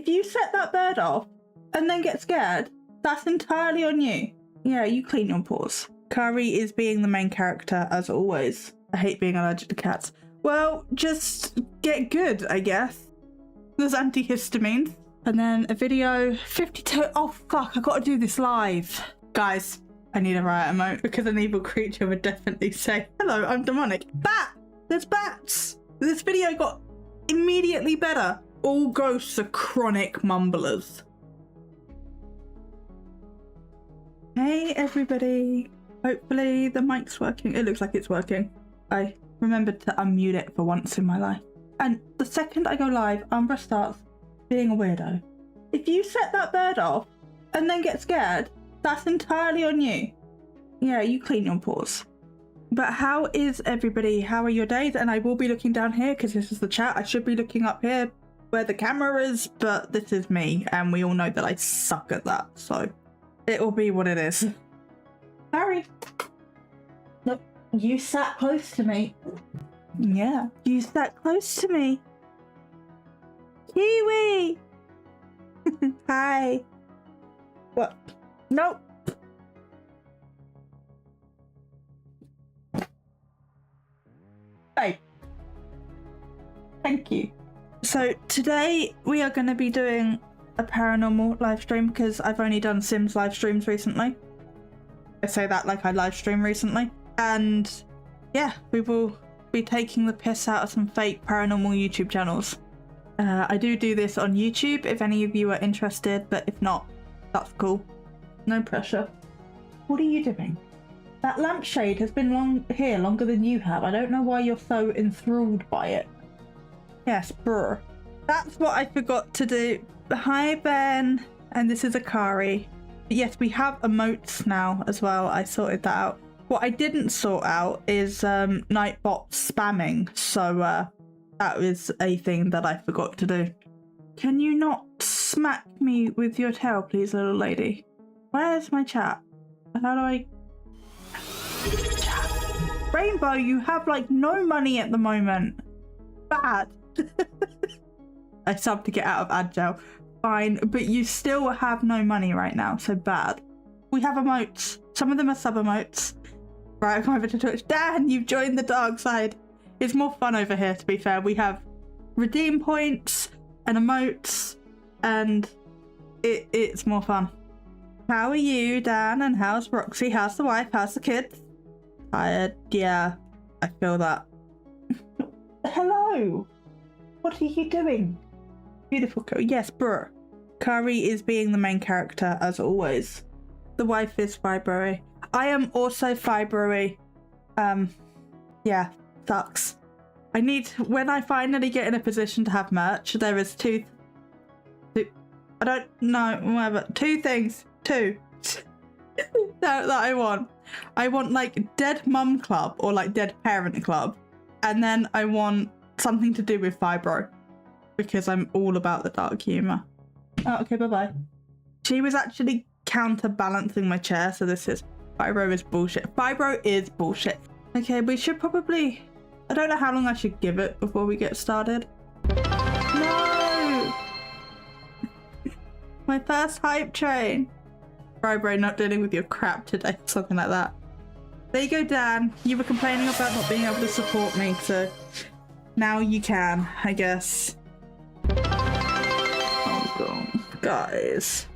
If you set that bird off and then get scared, that's entirely on you. Yeah, you clean your paws. Akari is being the main character as always. I hate being allergic to cats. Well, just get good, I guess. There's antihistamines. And then a video, 52. Oh fuck, I gotta do this live. Guys, I need a riot emote because an evil creature would definitely say, hello, I'm demonic. Bat! There's bats! This video got immediately better. All ghosts are chronic mumblers. Hey everybody. Hopefully the mic's working. It looks like it's working. I remembered to unmute it for once in my life. And the second I go live, Umbra starts being a weirdo. If you set that bird off and then get scared, that's entirely on you. Yeah, you clean your paws. But how is everybody? How are your days? And I will be looking down here because this is the chat. I should be looking up here where the camera is, but this is me and we all know that I suck at that. So it will be what it is. Harry. Look, you sat close to me. Yeah, you sat close to me. Kiwi! Hi. What? Nope. Hey. Thank you. So today we are going to be doing a paranormal live stream because I've only done Sims live streams recently. I say that like I live stream recently. And yeah, we will be taking the piss out of some fake paranormal YouTube channels. I do this on YouTube if any of you are interested, but if not, that's cool. No pressure. What are you doing? That lampshade has been longer than you have. I don't know why you're so enthralled by it. Yes, brr. That's what I forgot to do. Hi, Ben. And this is Akari. Yes, we have emotes now as well. I sorted that out. What I didn't sort out is Nightbot spamming. So that was a thing that I forgot to do. Can you not smack me with your tail, please, little lady? Where's my chat? How do I... Chat. Rainbow, you have like no money at the moment. Bad. I subbed to get out of ad jail. Fine, but you still have no money right now, so bad. We have emotes. Some of them are sub emotes. Right, I'll come over to Twitch. Dan, you've joined the dark side. It's more fun over here, to be fair. We have redeem points and emotes, and it's more fun. How are you, Dan? And how's Roxy? How's the wife? How's the kids? Tired? Yeah, I feel that. Hello. What are you doing? Beautiful girl. Yes, brr. Akari is being the main character as always. The wife is fibroy. I am also fibroy. Yeah, sucks. I need, when I finally get in a position to have merch, there is two I don't know, whatever. Two things. that I want. I want like Dead Mum Club or like Dead Parent Club. And then I want something to do with fibro. Because I'm all about the dark humour. Oh, okay, bye-bye. She was actually counterbalancing my chair, so this is... Fibro is bullshit. Fibro is bullshit. Okay, we should probably... I don't know how long I should give it before we get started. No! My first hype train. Fibro, not dealing with your crap today. Something like that. There you go, Dan. You were complaining about not being able to support me, so... Now you can, I guess. Guys.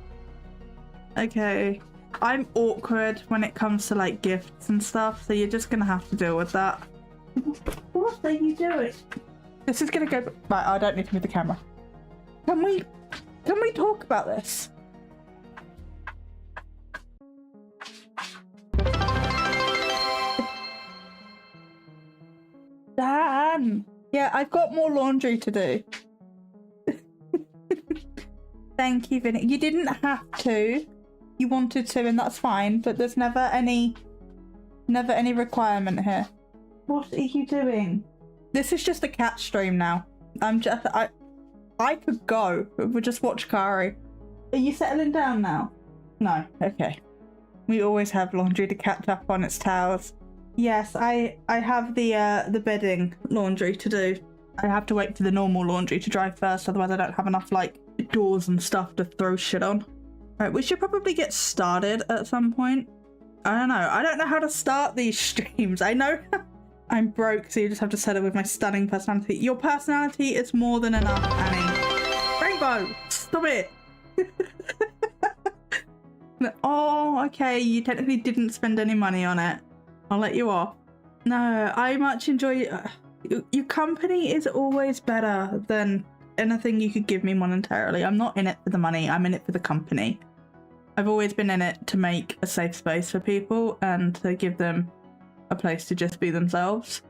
Okay. I'm awkward when it comes to like gifts and stuff, so you're just gonna have to deal with that. What are you doing? This is gonna go... Right, I don't need to move the camera. Can we talk about this? Dan! Yeah, I've got more laundry to do. Thank you, Vinny. You didn't have to. You wanted to, and that's fine, but there's never any requirement here. What are you doing? This is just a cat stream now. I could go. We'll just watch Akari. Are you settling down now? No. Okay. We always have laundry to catch up on. Its towels. Yes, I have the bedding laundry to do. I have to wait for the normal laundry to dry first, otherwise I don't have enough like doors and stuff to throw shit on. Right, we should probably get started at some point. I don't know. I don't know how to start these streams. I know I'm broke, so you just have to settle with my stunning personality. Your personality is more than enough, Annie. Rainbow, stop it. Oh, okay. You technically didn't spend any money on it. I'll let you off. No, I much enjoy... your company is always better than anything you could give me monetarily. I'm not in it for the money. I'm in it for the company. I've always been in it to make a safe space for people and to give them a place to just be themselves.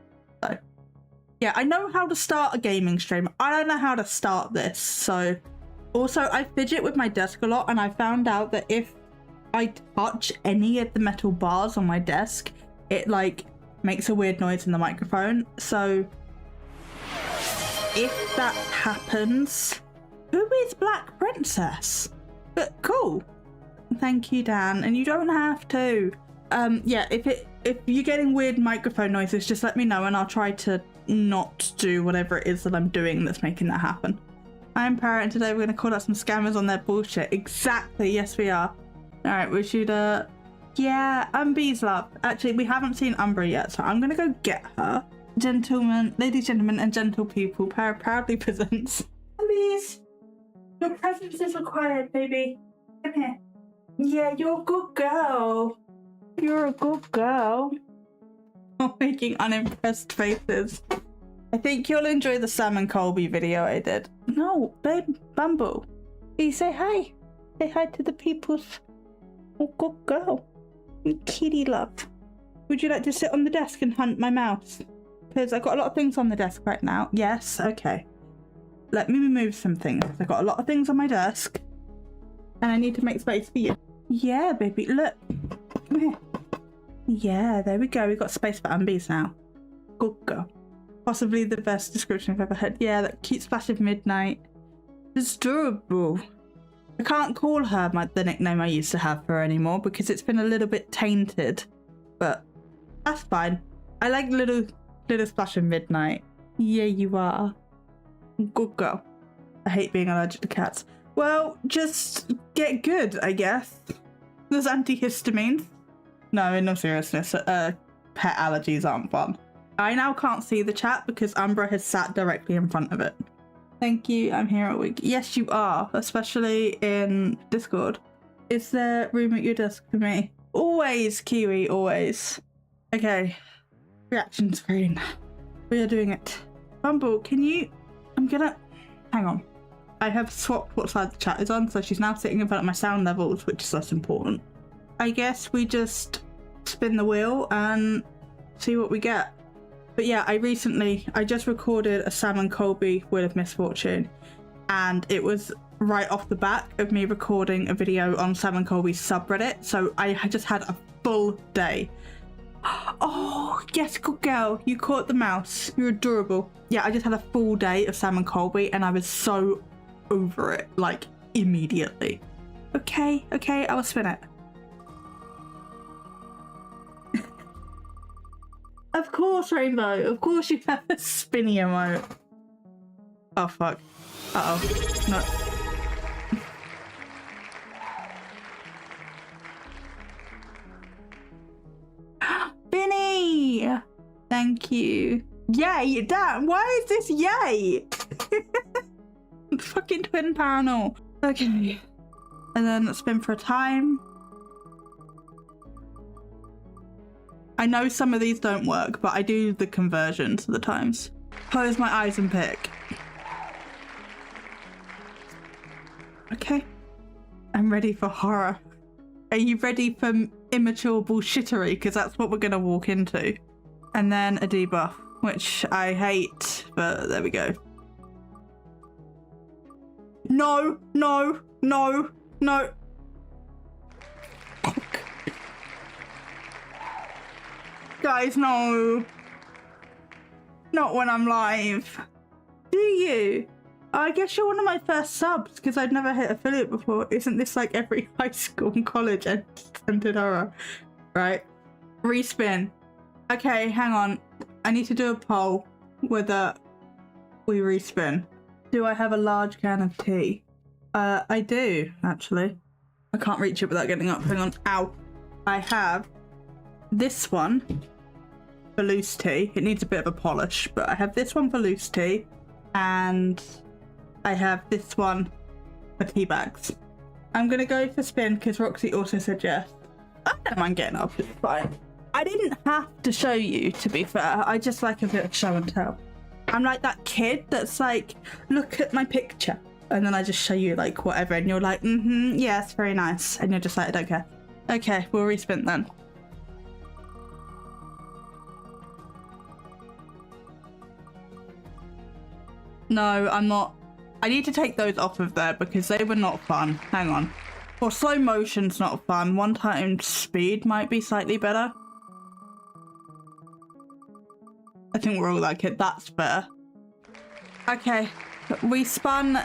So, yeah, I know how to start a gaming stream. I don't know how to start this. So, also, I fidget with my desk a lot, and I found out that if I touch any of the metal bars on my desk, it like makes a weird noise in the microphone. So if that happens, who is Black Princess? But cool. Thank you, Dan. And you don't have to. Yeah, if you're getting weird microphone noises, just let me know and I'll try to not do whatever it is that I'm doing that's making that happen. I'm Para, and today we're going to call out some scammers on their bullshit. Exactly, yes we are. Alright, we should, yeah, Umby's love. Actually, we haven't seen Umbra yet, so I'm going to go get her. Gentlemen, ladies, gentlemen, and gentle people, Para proudly presents. Umby's, your presence is required, baby. Come here. Yeah, you're a good girl. You're a good girl. I'm making unimpressed faces. I think you'll enjoy the Sam and Colby video I did. No, babe, Bumble. You say hi. Say hi to the peoples. Oh, good girl. Kitty love. Would you like to sit on the desk and hunt my mouse? Because I've got a lot of things on the desk right now. Yes, okay. Let me remove some things. I've got a lot of things on my desk. And I need to make space for you. Yeah, baby, look. Come here. Yeah, there we go. We've got space for Umbies now. Good girl. Possibly the best description I've ever heard. Yeah, that cute splash of midnight. It's adorable. I can't call her the nickname I used to have for her anymore because it's been a little bit tainted. But that's fine. I like little splash of midnight. Yeah, you are. Good girl. I hate being allergic to cats. Well, just get good, I guess. There's antihistamines. No, in all seriousness, pet allergies aren't fun. I now can't see the chat because Umbra has sat directly in front of it. Thank you, I'm here at week. Yes, you are, especially in Discord. Is there room at your desk for me? Always, Kiwi, always. Okay, reaction screen. We are doing it. Bumble, can you... hang on. I have swapped what side the chat is on, so she's now sitting in front of my sound levels, which is less important. I guess we just spin the wheel and see what we get. But yeah, I just recorded a Sam and Colby Wheel of Misfortune, and it was right off the back of me recording a video on Sam and Colby's subreddit, so I just had a full day. Oh, yes, good girl. You caught the mouse. You're adorable. Yeah, I just had a full day of Sam and Colby, and I was so over it, like, immediately. Okay, I will spin it. Of course, Rainbow. Of course you have a spinny emote. Oh, fuck. Uh-oh. No. Binny! Thank you. Yay! Damn, why is this yay? Fucking twin panel. Okay. And then let's spin for a time. I know some of these don't work, but I do the conversions of the times. Close my eyes and pick. Okay. I'm ready for horror. Are you ready for immature bullshittery? Because that's what we're going to walk into. And then a debuff, which I hate, but there we go. No, no, no, no. Guys, no. Not when I'm live. Do you? I guess you're one of my first subs because I'd never hit affiliate before. Isn't this like every high school and college entered horror? Right? Respin. Okay, hang on. I need to do a poll whether we respin. Do I have a large can of tea? I do, actually. I can't reach it without getting up. Hang on. Ow. I have this one for loose tea. It needs a bit of a polish, but I have this one for loose tea, and I have this one for tea bags. I'm gonna go for spin because Roxy also said yes. I don't mind getting up, it's fine. I didn't have to show you, to be fair. I just like a bit of show and tell. I'm like that kid that's like, look at my picture. And then I just show you like whatever and you're like, yes, very nice. And you're just like, I don't care. Okay, we'll respin then. No, I'm not. I need to take those off of there because they were not fun. Hang on. Well, slow motion's not fun. 1 times speed might be slightly better. I think we're all like it. That's fair. Okay, we spun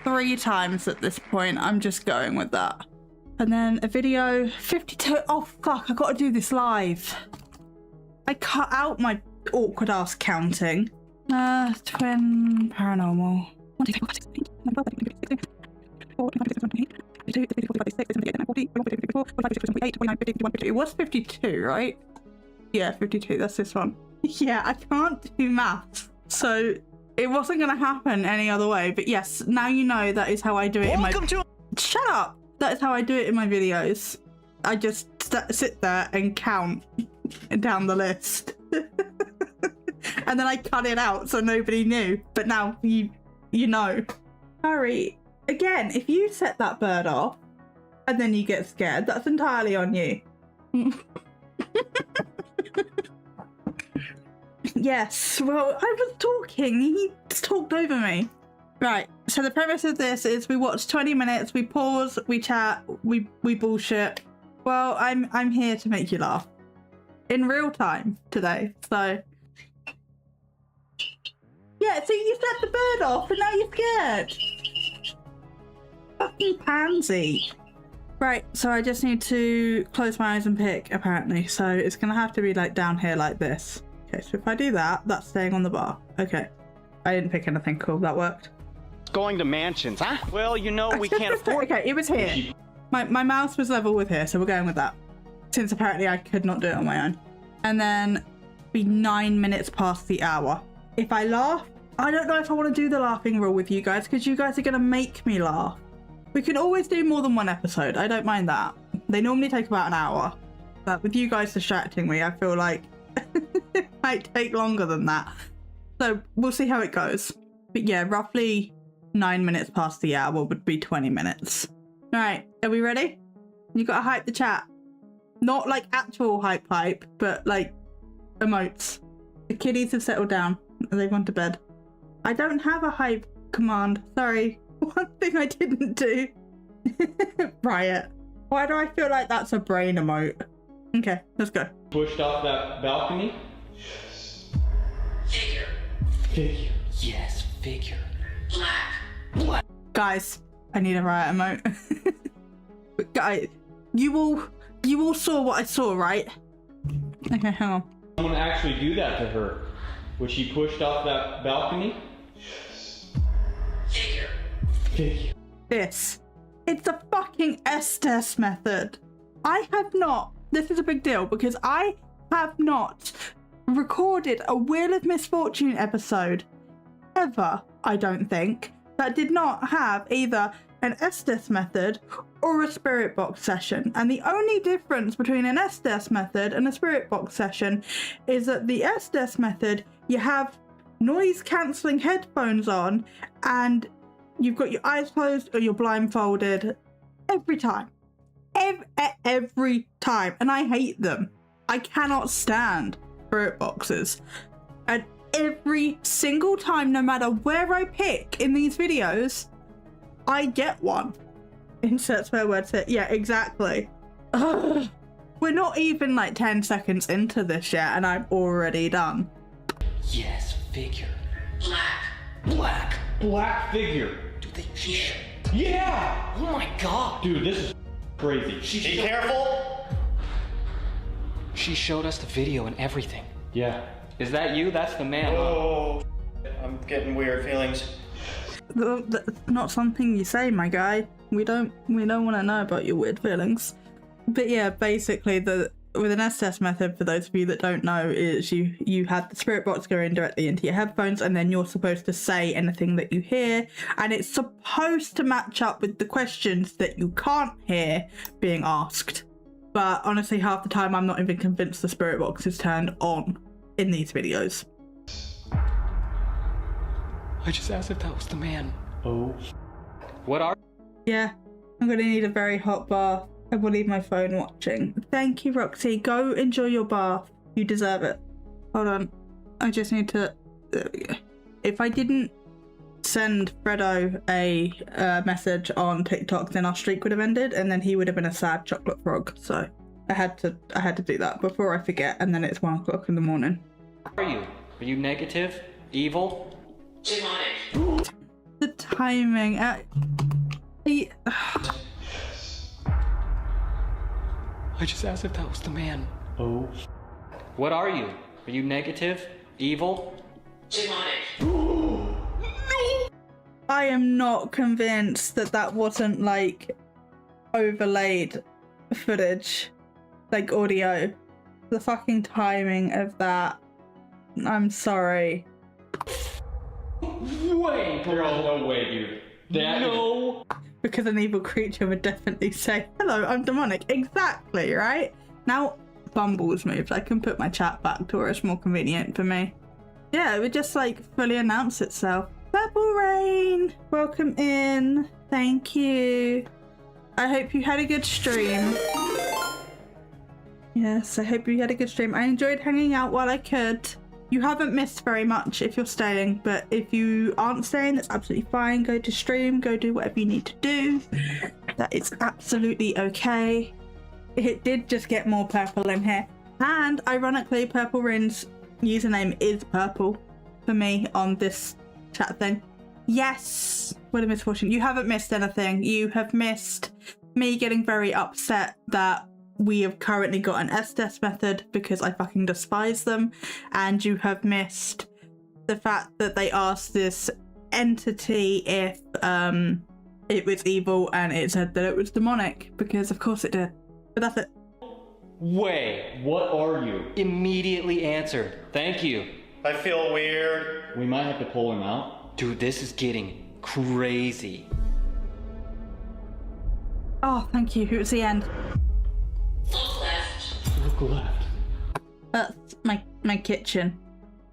3 times at this point. I'm just going with that. And then a video 52. Oh fuck, I gotta do this live. I cut out my awkward ass counting. Twin paranormal. It was 52, right? Yeah, 52, that's this one. Yeah, I can't do maths, so it wasn't gonna happen any other way. But yes, now you know that is how I do it in my— Shut up! That is how I do it in my videos. I just sit there and count down the list. And then I cut it out so nobody knew. But now you know. Harry, again, if you set that bird off and then you get scared, that's entirely on you. Yes, well, I was talking. He just talked over me. Right, so the premise of this is we watch 20 minutes, we pause, we chat, we bullshit. Well, I'm here to make you laugh. In real time today, so... Yeah, so you set the bird off and now you're scared. Fucking pansy. Right, so I just need to close my eyes and pick, apparently. So it's gonna have to be like down here like this. Okay, so if I do that, that's staying on the bar. Okay. I didn't pick anything cool, that worked. Going to mansions, huh? Well, you know, we can't afford— Okay, it was here. My mouse was level with here, so we're going with that. Since apparently I could not do it on my own. And then be 9 minutes past the hour. If I laugh, I don't know if I want to do the laughing rule with you guys because you guys are going to make me laugh. We can always do more than 1 episode. I don't mind that. They normally take about an hour. But with you guys distracting me, I feel like it might take longer than that. So we'll see how it goes. But yeah, roughly 9 minutes past the hour would be 20 minutes. All right, are we ready? You got to hype the chat. Not like actual hype, but like emotes. The kiddies have settled down. They've gone to bed. I don't have a hype command. Sorry. One thing I didn't do. Riot. Why do I feel like that's a brain emote? Okay, let's go. Pushed off that balcony? Yes. Figure. Figure. Yes, figure. Black. Guys, I need a riot emote. But guys, you all saw what I saw, right? Okay, hang on. Someone actually do that to her. Was she pushed off that balcony? Yes. Figure. Figure. This. It's a fucking Estes method. I have not, this is a big deal because I have not recorded a Wheel of Misfortune episode ever, I don't think, that did not have either an Estes method or a spirit box session. And the only difference between an Estes method and a spirit box session is that the Estes method, you have noise cancelling headphones on and you've got your eyes closed or you're blindfolded every time. Every time. And I hate them. I cannot stand spirit boxes. And every single time, no matter where I pick in these videos, I get one. Insert swear word set. Yeah, exactly. Ugh. We're not even like 10 seconds into this yet and I'm already done. Yes, figure. Black. Black figure. Do they? Yeah! Oh my god. Dude, this is crazy. Be careful. She showed us the video and everything. Yeah. Is that you? That's the man. Oh, I'm getting weird feelings. That's not something you say, my guy. We don't want to know about your weird feelings. But yeah, basically with an S-test method, for those of you that don't know, is you have the spirit box go in directly into your headphones, and then you're supposed to say anything that you hear, and it's supposed to match up with the questions that you can't hear being asked. But honestly, half the time I'm not even convinced the spirit box is turned on in these videos. I just asked if that was the man. Oh. What are... Yeah, I'm gonna need a very hot bath. I will leave my phone watching. Thank you, Roxy. Go enjoy your bath. You deserve it. Hold on. I just need to... There we go. If I didn't send Fredo a message on TikTok, then our streak would have ended, and then he would have been a sad chocolate frog. So I had to do that before I forget, and then it's 1 o'clock in the morning. Are you negative? Evil? Demonic. The timing. I just asked if that was the man. Oh. What are you? Are you negative? Evil? Demonic. I am not convinced that that wasn't like overlaid footage, like audio. The fucking timing of that. I'm sorry. Way, girl, no way, dude. No. Because an evil creature would definitely say, hello, I'm demonic. Exactly, right? Now, Bumble's moved. I can put my chat back to where it's more convenient for me. Yeah, it would just like fully announce itself. Purple Rain, welcome in. Thank you. I hope you had a good stream. Yes, I hope you had a good stream. I enjoyed hanging out while I could. You haven't missed very much if you're staying, but if you aren't staying, that's absolutely fine. Go to stream, go do whatever you need to do. That is absolutely okay. It did just get more purple in here. And ironically, Purple Rain's username is purple for me on this chat thing. Yes, Wheel of Misfortune. You haven't missed anything. You have missed me getting very upset that we have currently got an S-test method because I fucking despise them, and you have missed the fact that they asked this entity if it was evil, and it said that it was demonic, because of course it did. But that's it. Way. What are you? Immediately answered. Thank you. I feel weird. We might have to pull him out. Dude, this is getting crazy. Oh, thank you. It was the end. Look left. Look left. That's my kitchen.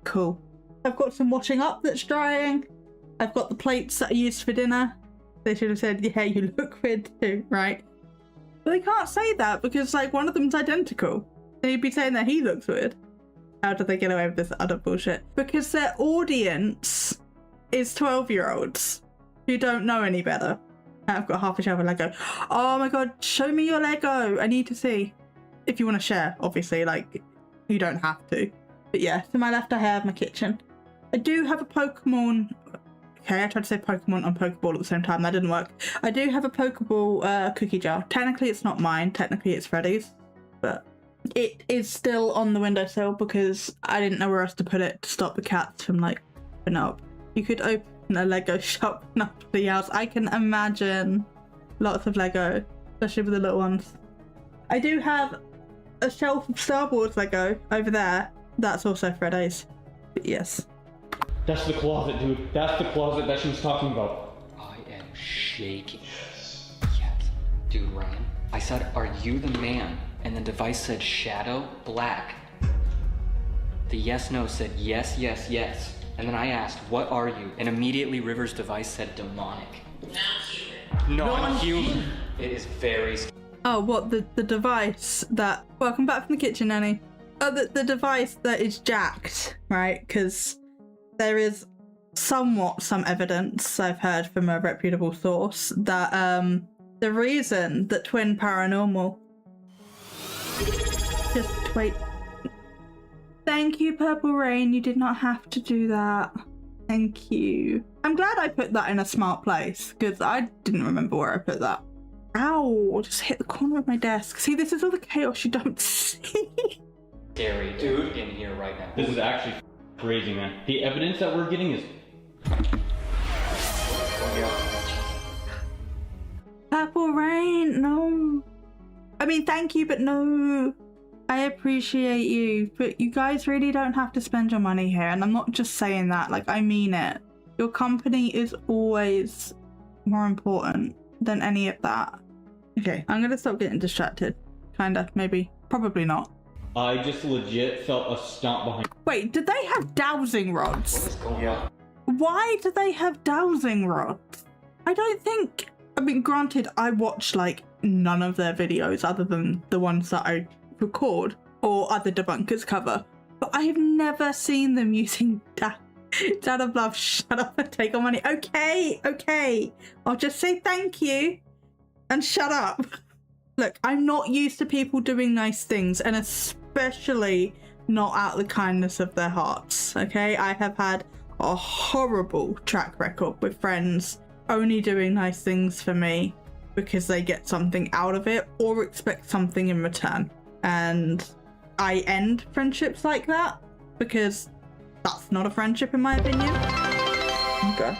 Cool. I've got some washing up that's drying. I've got the plates that I used for dinner. They should have said, yeah, you look weird too, right? But they can't say that because like one of them's identical. They'd be saying that he looks weird. How did they get away with this other bullshit? Because their audience is 12-year-olds who don't know any better. I've got half a shelf of Lego. Oh my god, show me your Lego. I need to see. If you want to share, obviously, like, you don't have to. But yeah, to my left I have my kitchen. I do have a Pokemon... Okay, I tried to say Pokemon on Pokeball at the same time. That didn't work. I do have a Pokeball cookie jar. Technically, it's not mine. Technically, it's Freddy's. But it is still on the windowsill because I didn't know where else to put it to stop the cats from, like, opening up. You could open a Lego shop and not the house. I can imagine lots of Lego, especially with the little ones. I do have a shelf of Star Wars Lego over there. That's also Freddy's. But yes. That's the closet, dude. That's the closet that she was talking about. I am shaking. Yes. Dude, Ryan, I said, are you the man? And the device said shadow black. The yes no said yes, yes, yes. And then I asked, what are you? And immediately River's device said demonic. Non-human. Non-human. It is very... Oh, what, the device that... Welcome back from the kitchen, Nanny. Oh, the device that is jacked, right? Because there is somewhat some evidence I've heard from a reputable source that the reason that Twin Paranormal... Just wait. Thank you, Purple Rain. You did not have to do that. Thank you. I'm glad I put that in a smart place because I didn't remember where I put that. Ow, just hit the corner of my desk. See, this is all the chaos you don't see. Scary dude in here right now. This is actually crazy, man. The evidence that we're getting is... Purple Rain, no. I mean, thank you, but no. I appreciate you, but you guys really don't have to spend your money here. And I'm not just saying that, like, I mean it. Your company is always more important than any of that. Okay, I'm gonna stop getting distracted. Kinda, maybe, probably not. I just legit felt a stomp behind. Wait, did they have dowsing rods? What is going on? Why do they have dowsing rods? I don't think, I mean, granted, I watch like none of their videos other than the ones that I record or other debunkers cover, but I have never seen them using Dad of Love, shut up and take our money. Okay, okay, I'll just say thank you and shut up. Look, I'm not used to people doing nice things, and especially not out of the kindness of their hearts, okay? I have had a horrible track record with friends only doing nice things for me because they get something out of it or expect something in return. And I end friendships like that because that's not a friendship in my opinion. Okay.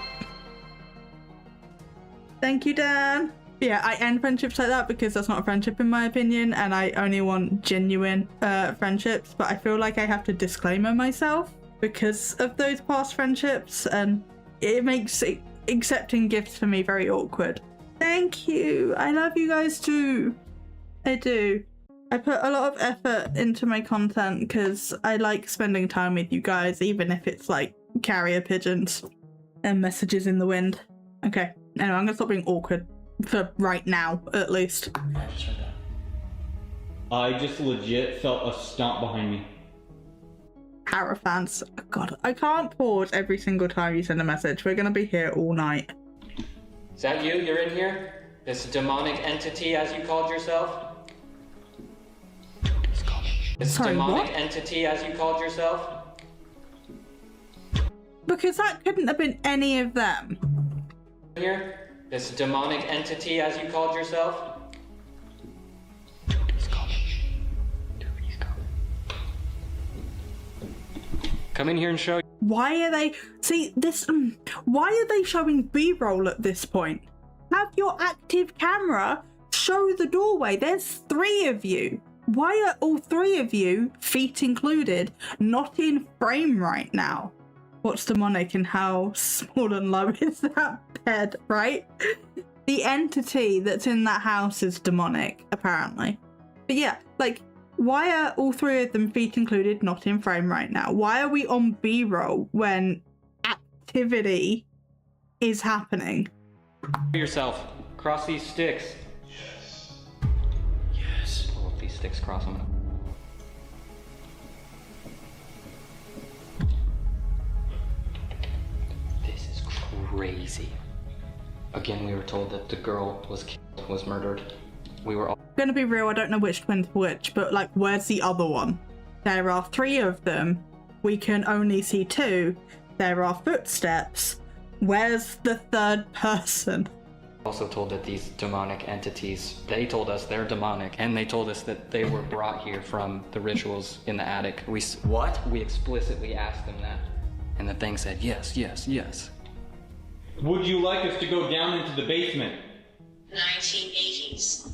Thank you, Dan. Yeah, I end friendships like that because that's not a friendship in my opinion, and I only want genuine friendships, but I feel like I have to disclaimer myself because of those past friendships, and it makes accepting gifts for me very awkward. Thank you. I love you guys too. I do. I put a lot of effort into my content because I like spending time with you guys, even if it's like carrier pigeons and messages in the wind. Okay, anyway, I'm gonna stop being awkward for right now, at least. I just heard that. I just legit felt a stomp behind me. Parafans. Oh, God, I can't pause every single time you send a message. We're gonna be here all night. Is that you? You're in here? This demonic entity, as you called yourself? This Sorry, demonic what? entity, as you called yourself? Because that couldn't have been any of them. Here? This demonic entity, as you called yourself? He's coming. Dude, he's coming. Come in here and show. Why are they... See, this... why are they showing B-roll at this point? Have your active camera show the doorway. There's 3 of you. Why are all 3 of you, feet included, not in frame right now? What's demonic and how small and low is that bed, right? The entity that's in that house is demonic, apparently. But yeah, like, why are all 3 of them, feet included, not in frame right now? Why are we on B-roll when activity is happening? Yourself. Cross these sticks. Yes. Pull up these sticks, cross them. This is crazy. Again, we were told that the girl was murdered. We were all Gonna be real, I don't know which twin's which, but like, where's the other one? There are 3 of them. We can only see 2. There are footsteps. Where's the 3rd person? also told that these demonic entities, they told us they're demonic, and they told us that they were brought here from the rituals in the attic. What? We explicitly asked them that, and the thing said yes, yes, yes. Would you like us to go down into the basement? 1980s.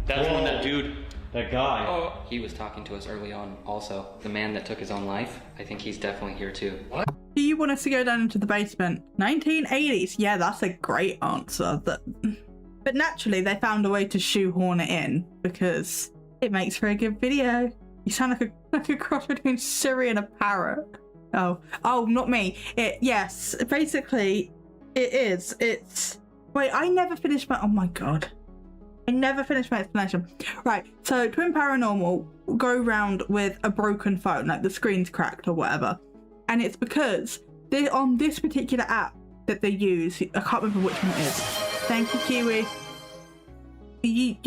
That's Whoa. when that dude. That guy. Oh, he was talking to us early on also. The man that took his own life, I think he's definitely here too. What? Do you want us to go down into the basement? 1980s. Yeah, that's a great answer. But naturally, they found a way to shoehorn it in because it makes for a good video. You sound like a cross between Siri and a parrot. Oh, not me. Yes, basically, it is. It's... Wait, I never finished my... Oh my god. I never finished my explanation. Right, so Twin Paranormal go round with a broken phone, like the screen's cracked or whatever. And it's because they're on this particular app that they use. I can't remember which one it is. Thank you, Kiwi. You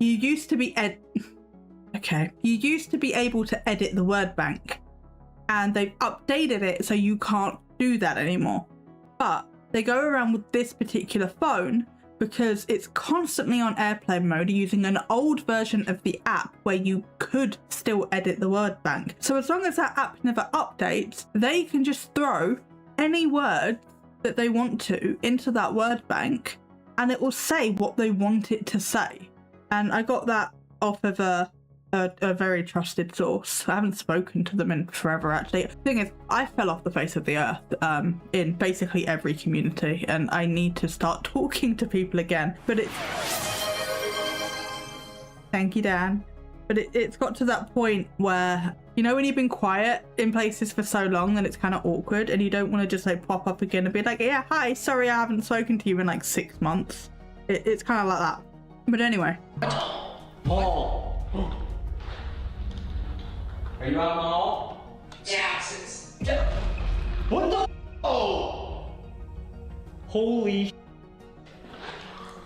used to be You used to be able to edit the word bank, and they've updated it so you can't do that anymore. But they go around with this particular phone because it's constantly on airplane mode using an old version of the app where you could still edit the word bank. So as long as that app never updates, they can just throw any word that they want to into that word bank and it will say what they want it to say. And I got that off of a very trusted source. I haven't spoken to them in forever, actually. The thing is, I fell off the face of the earth in basically every community, and I need to start talking to people again. But it's... Thank you, Dan. But it's got to that point where, you know, when you've been quiet in places for so long and it's kind of awkward and you don't want to just like pop up again and be like, yeah, hi, sorry I haven't spoken to you in like 6 months. It's kind of like that. But anyway. Paul! Are you out in the hall? Yeah. What the? Oh! Holy.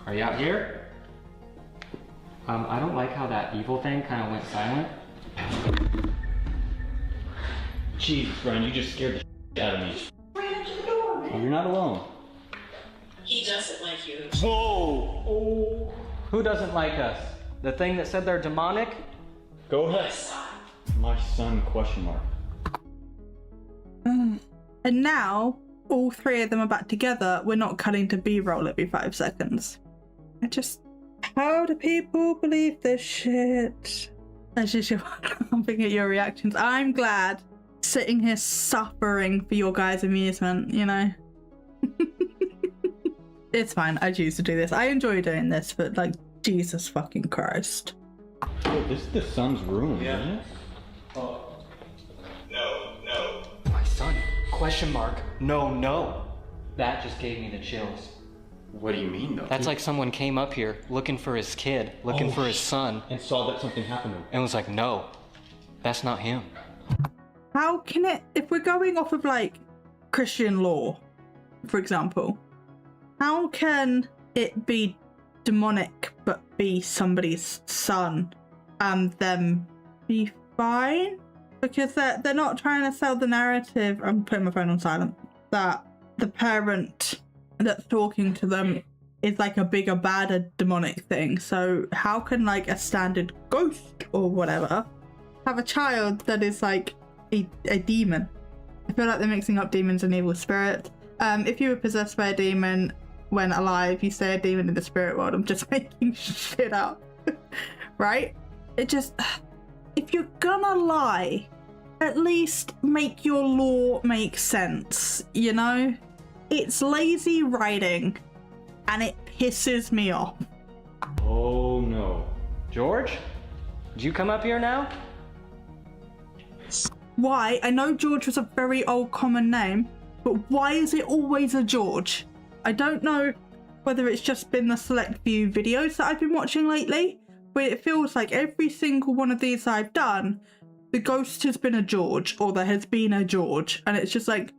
Are you out here? I don't like how that evil thing kind of went silent. Jesus, Brian, you just scared the shit out of me. Ran up to the door, man. Oh, you're not alone. He doesn't like you. Whoa! Oh. Who doesn't like us? The thing that said they're demonic? Go ahead. Son. My son, question mark. And now, all 3 of them are back together. We're not cutting to B-roll every 5 seconds. How do people believe this shit? That's just laughing at your reactions. I'm glad sitting here suffering for your guys' amusement, you know? It's fine, I choose to do this. I enjoy doing this, but like, Jesus fucking Christ. Oh, this is the son's room, Yeah. isn't it? Oh. No. My son? Question mark. No. That just gave me the chills. What do you mean, though? That's like someone came up here looking for his kid, looking for his son, And saw that something happened to him. and was like, no, that's not him. How can it, if we're going off of like Christian law, for example, how can it be demonic but be somebody's son and them be fine? Because they're not trying to sell the narrative. I'm putting my phone on silent. That the parent that's talking to them is like a bigger, badder demonic thing. So how can like a standard ghost or whatever have a child that is like a demon? I feel like they're mixing up demons and evil spirits. If you were possessed by a demon when alive, you say a demon in the spirit world. I'm just making shit up. Right? It just, if you're gonna lie, at least make your lore make sense, you know? It's lazy writing and it pisses me off. Oh no. George? Did you come up here now? Why? I know George was a very old common name, but why is it always a George? I don't know whether it's just been the select few videos that I've been watching lately, but it feels like every single one of these I've done, the ghost has been a George, or there has been a George, and it's just like,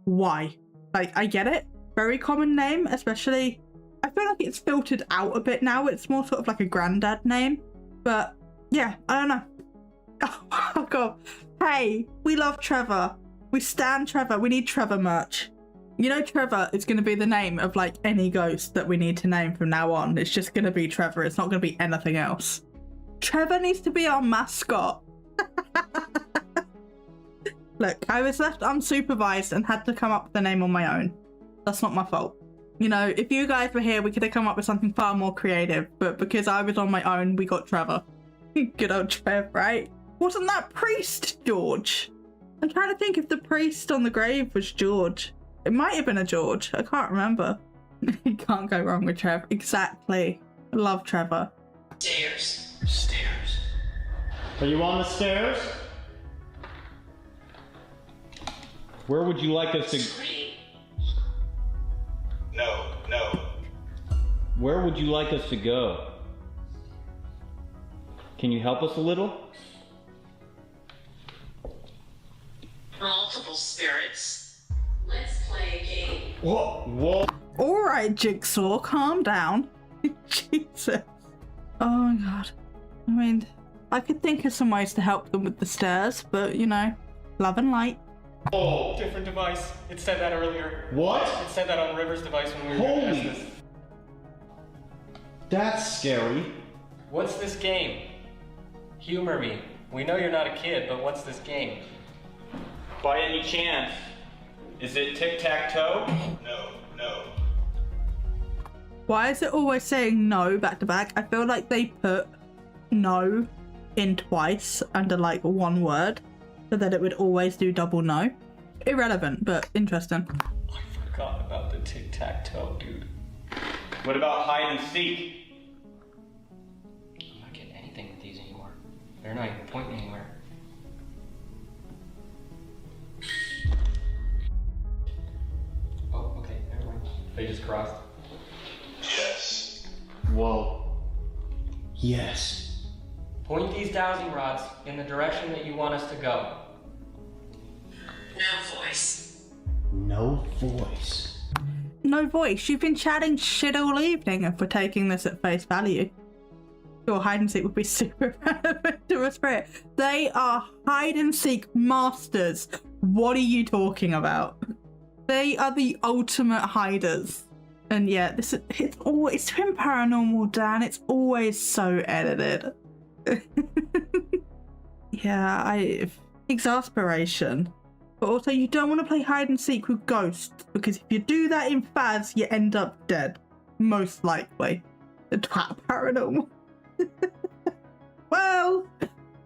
why? Like, I get it. Very common name, especially, I feel like it's filtered out a bit now. It's more sort of like a granddad name, but yeah, I don't know. Oh god. Hey, we love Trevor. We stan Trevor. We need Trevor merch. You know, Trevor is going to be the name of like any ghost that we need to name from now on. It's just going to be Trevor. It's not going to be anything else. Trevor needs to be our mascot. Look, I was left unsupervised and had to come up with the name on my own. That's not my fault. You know, if you guys were here, we could have come up with something far more creative, but because I was on my own, we got Trevor. Good old Trev, right? Wasn't that priest George? I'm trying to think if the priest on the grave was George. It might have been a George. I can't remember. You can't go wrong with Trev. Exactly. I love Trevor. Stairs. Are you on the stairs? Where would you like us to... Scream. No. Where would you like us to go? Can you help us a little? Multiple spirits. Let's play a game. Whoa. All right, Jigsaw, calm down. Jesus. Oh my god. I mean, I could think of some ways to help them with the stairs, but you know, love and light. Oh. Different device. It said that earlier. What? It said that on River's device when we were gonna Holy. test this. That's scary. What's this game? Humor me. We know you're not a kid, but what's this game? By any chance, is it Tic-Tac-Toe? No. Why is it always saying no back to back? I feel like they put no in twice under like one word so that it would always do double no. Irrelevant, but interesting. I forgot about the tic-tac-toe, dude. What about hide and seek? I'm not getting anything with these anymore. They're not even pointing anywhere. Oh, okay, never mind. They just crossed. Yes. Whoa. Yes. Point these dowsing rods in the direction that you want us to go. No voice. No voice. No voice. You've been chatting shit all evening if we're taking this at face value. Your hide and seek would be super relevant to a spirit. They are hide and seek masters. What are you talking about? They are the ultimate hiders. And yeah, it's been paranormal, Dan. It's always so edited. Yeah, exasperation. But also, you don't want to play hide and seek with ghosts, because if you do that in Faz, you end up dead. Most likely. The twat paranormal. Well,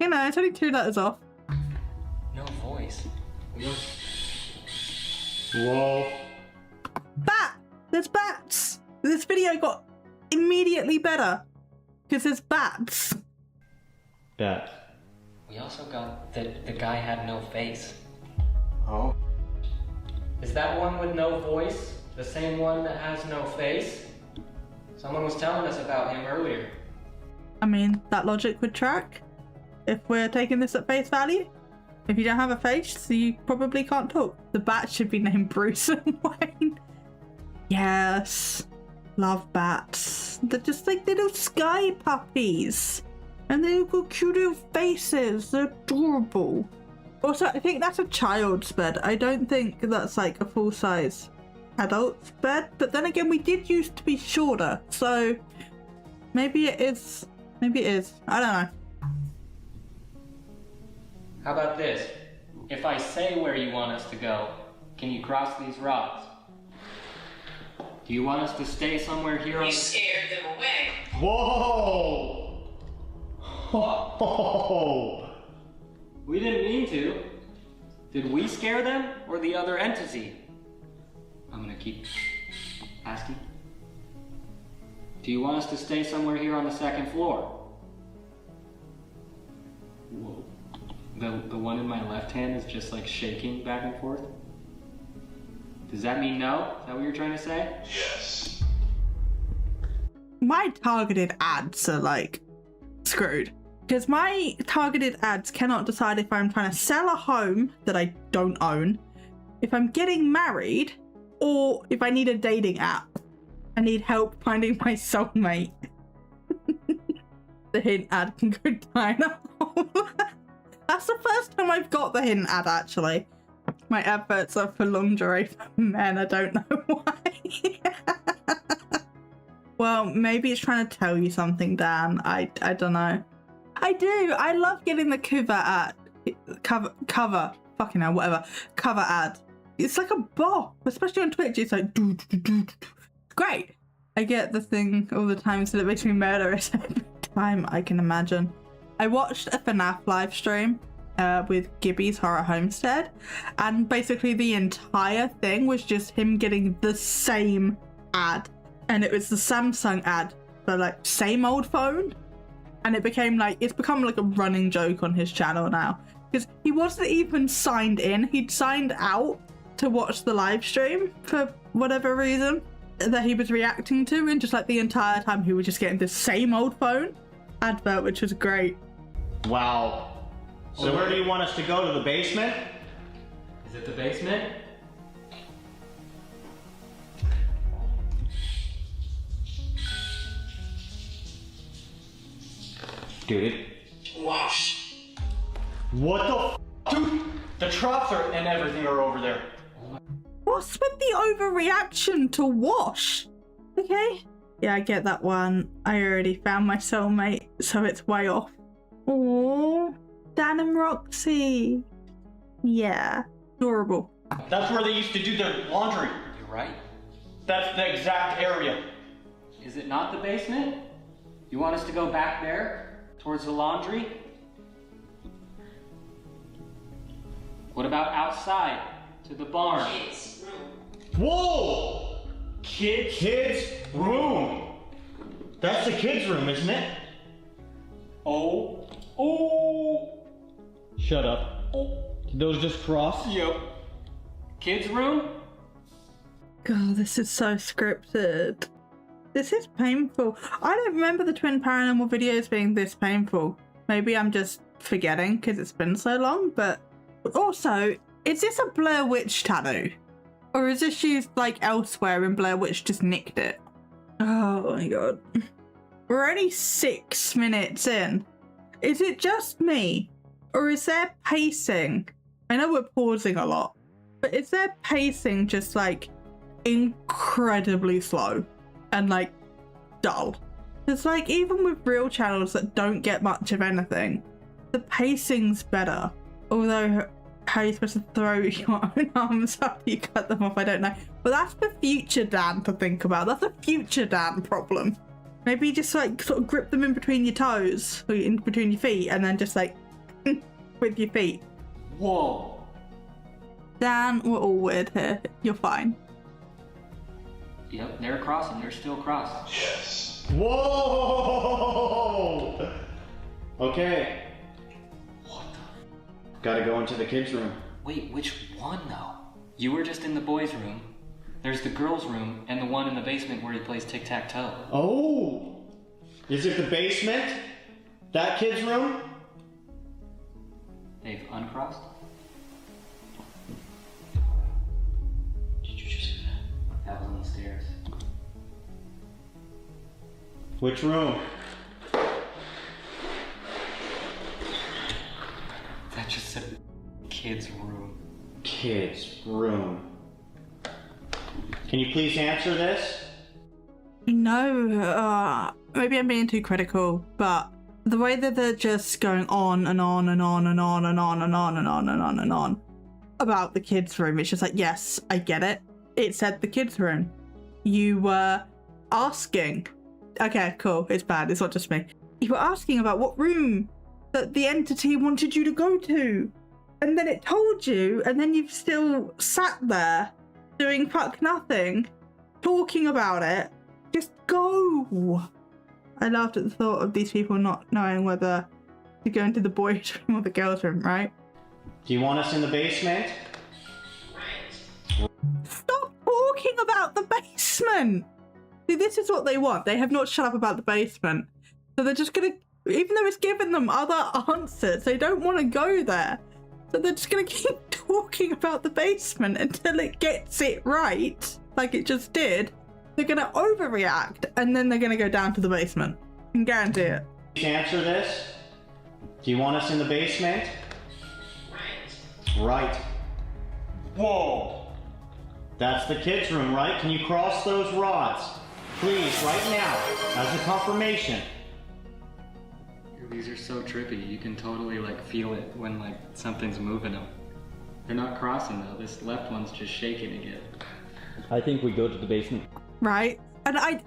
you know, it's only 2 letters off. No voice. Whoa. Bat! There's bats! This video got immediately better. Because there's bats. That. We also got that the guy had no face. Oh. Is that one with no voice the same one that has no face? Someone was telling us about him earlier. I mean, that logic would track. If we're taking this at face value. If you don't have a face, you probably can't talk. The bat should be named Bruce and Wayne. Yes. Love bats. They're just like little sky puppies. And they've got cute little faces. They're adorable. Also, I think that's a child's bed. I don't think that's like a full-size adult's bed. But then again, we did used to be shorter. So maybe it is. Maybe it is. I don't know. How about this? If I say where you want us to go, can you cross these rods? Do you want us to stay somewhere here on You the... scared them away. Whoa! Whoa! We didn't mean to. Did we scare them or the other entity? I'm gonna keep asking. Do you want us to stay somewhere here on the 2nd floor? Whoa. The one in my left hand is just like shaking back and forth. Does that mean no? Is that what you're trying to say? Yes. My targeted ads are like screwed. Because my targeted ads cannot decide if I'm trying to sell a home that I don't own, if I'm getting married, or if I need a dating app. I need help finding my soulmate. The hint ad can go die in a hole. That's the first time I've got the hint ad, actually. My adverts are for lingerie for men, I don't know why. Well, maybe it's trying to tell you something, Dan. I don't know. I do. I love getting the cover, fucking hell, whatever, cover ad. It's like a bop, especially on Twitch. It's like, great. I get the thing all the time, so it makes me murderous every time I can imagine. I watched a FNAF live stream with Gibby's Horror Homestead, and basically the entire thing was just him getting the same ad, and it was the Samsung ad, but like same old phone, and it's become like a running joke on his channel now, because he wasn't even signed in. He'd signed out to watch the live stream for whatever reason that he was reacting to, and just like the entire time he was just getting the same old phone advert, which was great. Wow. So where do you want us to go? To the basement? Is it the basement? Dude. Wash. What the f? Dude, the troughs and everything are over there. What's with the overreaction to wash? Okay. Yeah, I get that one. I already found my soulmate, so it's way off. Aww. Dan and Roxy. Yeah. Adorable. That's where they used to do their laundry. You're right. That's the exact area. Is it not the basement? You want us to go back there? Towards the laundry? What about outside? To the barn? Kids room. Whoa! Kids room. That's the kids room, isn't it? Oh. Shut up. Did those just cross? Yep. Kids room? God, this is so scripted. This is painful. I don't remember the twin paranormal videos being this painful. Maybe I'm just forgetting because it's been so long, but also, is this a Blair Witch tattoo? Or is this used like elsewhere and Blair Witch just nicked it? Oh my god. We're only 6 minutes in. Is it just me? Or is their pacing? I know we're pausing a lot, but is their pacing just like incredibly slow and like dull? It's like even with real channels that don't get much of anything, the pacing's better. Although how are you supposed to throw your own arms after you cut them off? I don't know. But that's for future Dan to think about. That's a future Dan problem. Maybe just like sort of grip them in between your toes or in between your feet and then just like with your feet. Whoa. Dan, we're all weird here. You're fine. Yep, they're crossing. They're still crossing. Yes. Whoa! Okay. What the? Gotta go into the kids room. Wait, which one though? You were just in the boys' room. There's the girls' room and the one in the basement where he plays tic-tac-toe. Oh! Is it the basement? That kid's room? They've uncrossed? Did you just hear that? That was on the stairs. Which room? That just said kids' room. Kids room. Can you please answer this? No, maybe I'm being too critical, but the way that they're just going on and on and on and on and on and on and on and on and on about the kids' room, it's just like, yes, I get it. It said the kids' room. You were asking. Okay, cool. It's bad. It's not just me. You were asking about what room that the entity wanted you to go to. And then it told you, and then you've still sat there doing fuck nothing, talking about it. Just go. I laughed at the thought of these people not knowing whether to go into the boys' room or the girls' room, right? Do you want us in the basement? Right. Stop talking about the basement. See, this is what they want. They have not shut up about the basement. So they're just gonna, even though it's given them other answers, they don't want to go there. So they're just gonna keep talking about the basement until it gets it right, like it just did. They're gonna overreact, and then they're gonna go down to the basement. I can guarantee it. Please answer this. Do you want us in the basement? Right. Right. Whoa! That's the kids' room, right? Can you cross those rods? Please, right now, as a confirmation. These are so trippy. You can totally like feel it when like something's moving them. They're not crossing though. This left one's just shaking again. I think we go to the basement. Right? And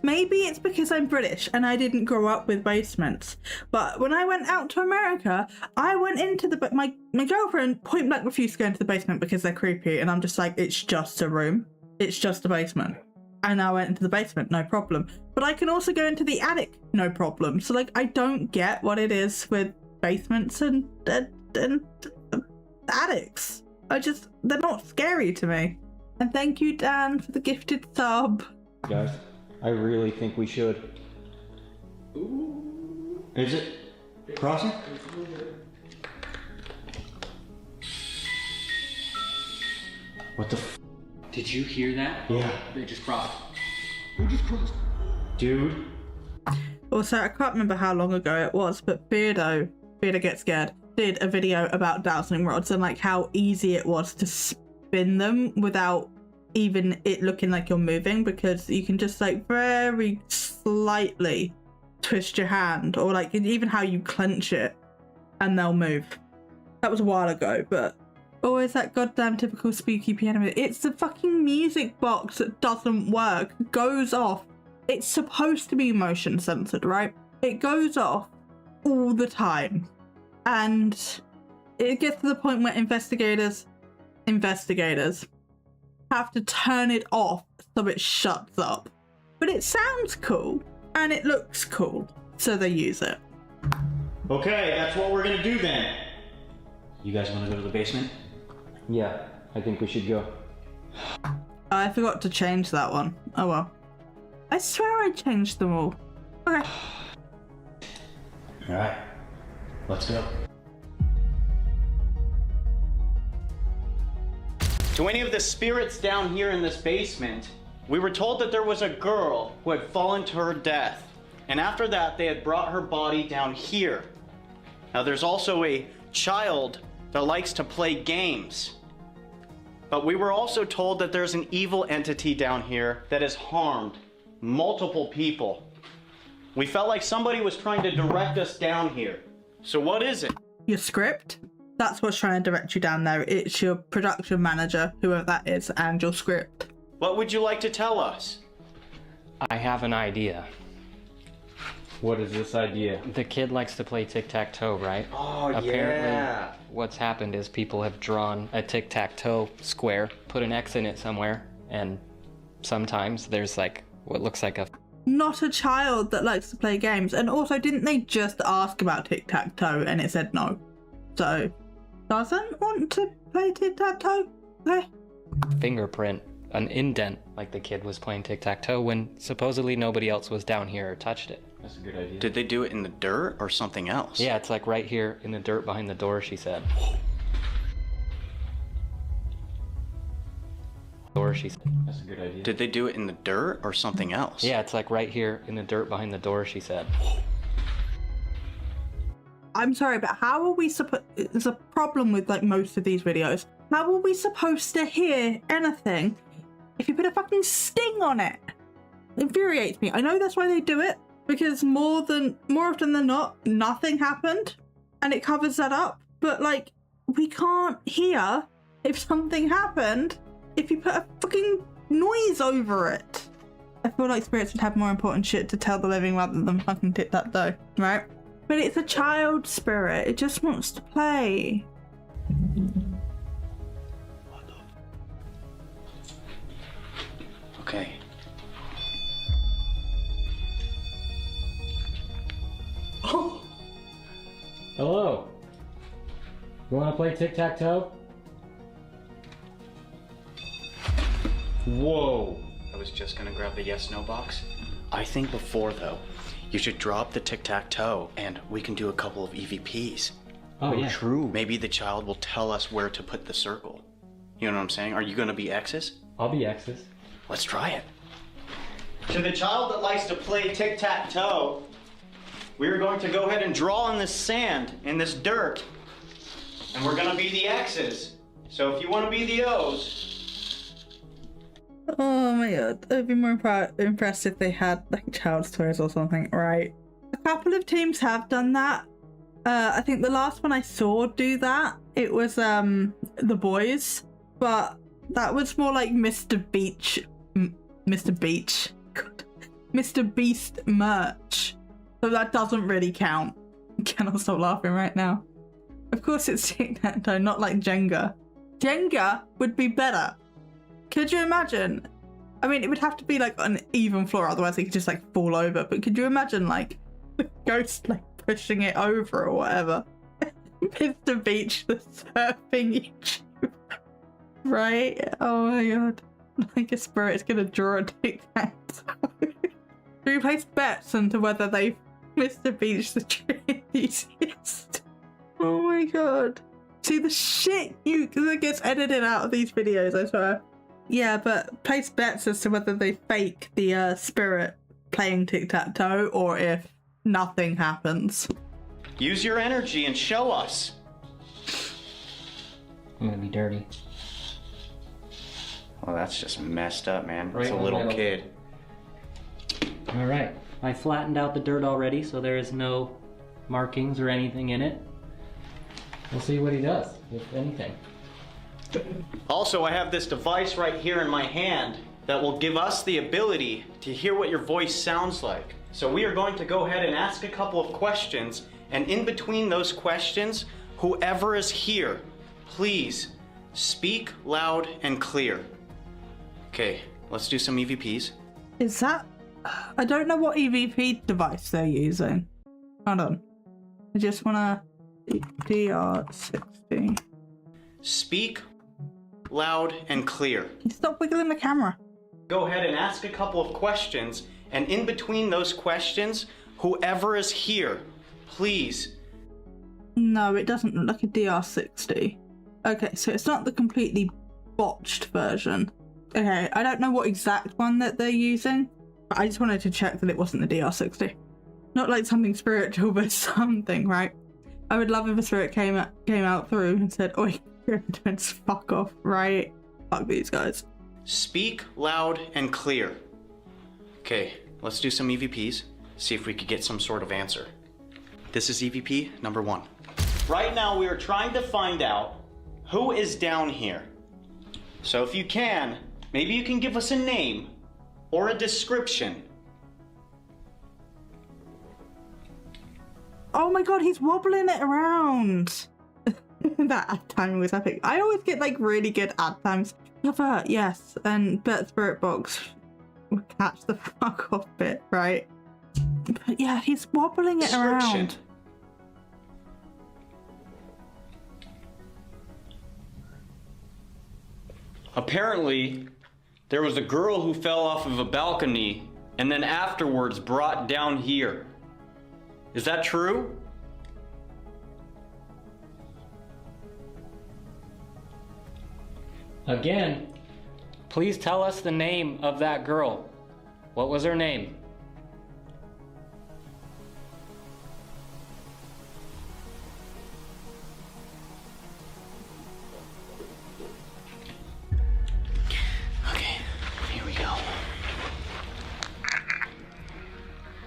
maybe it's because I'm British and I didn't grow up with basements. But when I went out to America, I went into my girlfriend point blank refused to go into the basement because they're creepy. And I'm just like, it's just a room. It's just a basement. And I went into the basement, no problem. But I can also go into the attic, no problem. So like, I don't get what it is with basements and attics. They're not scary to me. And thank you, Dan, for the gifted sub. Guys, I really think we should. Is it crossing? What the f? Did you hear that? Yeah. They just crossed. Who just crossed? Dude. Also, I can't remember how long ago it was, but Beardo Get Scared, did a video about dowsing rods and like how easy it was to spin them without even it looking like you're moving, because you can just like very slightly twist your hand, or like even how you clench it and they'll move. That was a while ago, but always that goddamn typical spooky piano. It's the fucking music box that doesn't work, goes off it's supposed to be motion censored, right? It goes off all the time. And it gets to the point where investigators have to turn it off so it shuts up. But it sounds cool and it looks cool, so they use it. Okay, that's what we're gonna do then. You guys wanna go to the basement? Yeah, I think we should go. I forgot to change that one. Oh well. I swear I changed them all. Okay. Alright, let's go. To any of the spirits down here in this basement, we were told that there was a girl who had fallen to her death. And after that, they had brought her body down here. Now there's also a child that likes to play games. But we were also told that there's an evil entity down here that has harmed multiple people. We felt like somebody was trying to direct us down here. So what is it? Your script? That's what's trying to direct you down there. It's your production manager, whoever that is, and your script. What would you like to tell us? I have an idea. What is this idea? The kid likes to play tic-tac-toe, right? Oh, Apparently, what's happened is people have drawn a tic-tac-toe square, put an X in it somewhere, and sometimes there's like what looks like a... Not a child that likes to play games. And also, didn't they just ask about tic-tac-toe and it said no? So, doesn't want to play tic-tac-toe? Okay. fingerprint, an indent, like the kid was playing tic-tac-toe when supposedly nobody else was down here or touched it. That's a good idea. Did they do it in the dirt or something else? Yeah, it's like right here in the dirt behind the door, she said. She said. That's a good idea. Did they do it in the dirt or something else? Yeah, it's like right here in the dirt behind the door, she said. I'm sorry, but how are we supposed... There's a problem with like most of these videos. How are we supposed to hear anything if you put a fucking sting on it? It infuriates me. I know that's why they do it, because more often than not, nothing happened and it covers that up. But like, we can't hear if something happened if you put a fucking noise over it. I feel like spirits would have more important shit to tell the living rather than fucking tic-tac-toe, right? But it's a child spirit. It just wants to play. Okay. Hello. You want to play tic-tac-toe? Whoa. I was just gonna grab the yes/no box. I think before though, you should drop the tic-tac-toe and we can do a couple of EVPs. Oh, yeah. True. Maybe the child will tell us where to put the circle. You know what I'm saying? Are you gonna be X's? I'll be X's. Let's try it. To the child that likes to play tic-tac-toe, we're going to go ahead and draw in this sand, in this dirt, and we're gonna be the X's. So if you wanna be the O's, Oh my god, I'd be more impressed if they had like child's toys or something, right? A couple of teams have done that. I think the last one I saw do that, it was the boys, but that was more like Mr. Beast merch. So that doesn't really count. I cannot stop laughing right now. Of course it's tic-tac-toe, not like Jenga. Jenga would be better. Could you imagine? I mean, it would have to be like an even floor, otherwise it could just like fall over. But could you imagine like the ghost like pushing it over or whatever? Mr. Beach, the surfing YouTuber. Right? Oh my god. Like a spirit's gonna draw a tic-tac-toe. Do we place bets into whether they Mr. Beach the tree enthusiast? Oh my god. See the shit that gets edited out of these videos, I swear. Yeah, but place bets as to whether they fake the spirit playing tic-tac-toe or if nothing happens. use your energy and show us. I'm gonna be dirty. Well, that's just messed up, man. Right It's a in the little middle. kid. All right, I flattened out the dirt already, so there is no markings or anything in it. We'll see what he does, if anything. Also, I have this device right here in my hand. that will give us the ability to hear what your voice sounds like. So we are going to go ahead and ask a couple of questions, and in between those questions, whoever is here, please speak loud and clear. Okay, let's do some EVPs. Is that... I don't know what EVP device they're using. Hold on. I just wanna... DR60. Speak loud and clear. Stop wiggling the camera. Go ahead and ask a couple of questions, and in between those questions, whoever is here, please. No, it doesn't look like a DR60. Okay, so it's not the completely botched version. Okay, I don't know what exact one that they're using, but I just wanted to check that it wasn't the DR60. Not like something spiritual, but something, right? I would love if a spirit came out through and said, "Oi, evidence, fuck off," right? Fuck these guys. Speak loud and clear. Okay, let's do some EVPs, see if we could get some sort of answer. This is EVP number 1. Right now we are trying to find out who is down here. So if you can, maybe you can give us a name or a description. Oh my god, he's wobbling it around. That ad time was epic. I always get like really good ad times. Never, yes, and bet Spirit Box will catch the fuck off bit, right? But yeah, he's wobbling it around. Apparently, there was a girl who fell off of a balcony and then afterwards brought down here. Is that true? Again, please tell us the name of that girl. What was her name? Okay, here we go.